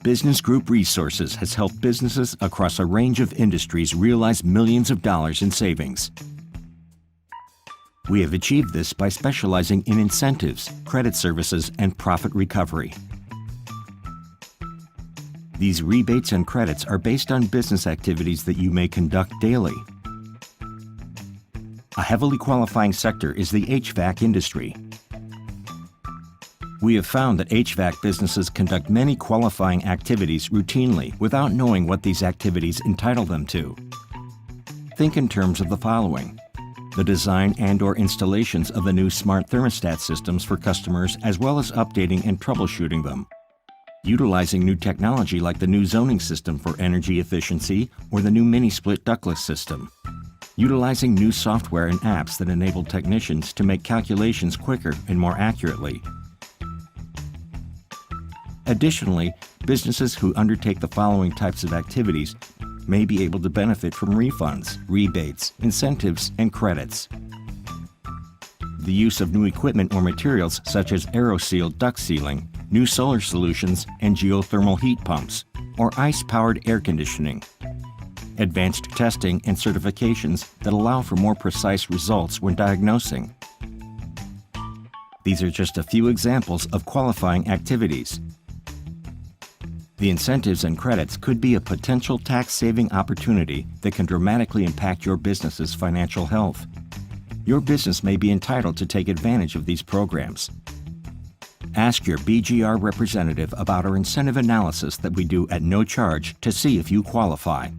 Business Group Resources has helped businesses across a range of industries realize millions of dollars in savings. We have achieved this by specializing in incentives, credit services, and profit recovery. These rebates and credits are based on business activities that you may conduct daily. A heavily qualifying sector is the HVAC industry. We have found that HVAC businesses conduct many qualifying activities routinely without knowing what these activities entitle them to. Think in terms of the following: the design and/or installations of the new smart thermostat systems for customers, as well as updating and troubleshooting them. Utilizing new technology like the new zoning system for energy efficiency or the new mini-split ductless system. Utilizing new software and apps that enable technicians to make calculations quicker and more accurately. Additionally, businesses who undertake the following types of activities may be able to benefit from refunds, rebates, incentives, and credits. The use of new equipment or materials such as AeroSeal duct sealing, new solar solutions, and geothermal heat pumps, or ice-powered air conditioning. Advanced testing and certifications that allow for more precise results when diagnosing. These are just a few examples of qualifying activities. The incentives and credits could be a potential tax-saving opportunity that can dramatically impact your business's financial health. Your business may be entitled to take advantage of these programs. Ask your BGR representative about our incentive analysis that we do at no charge to see if you qualify.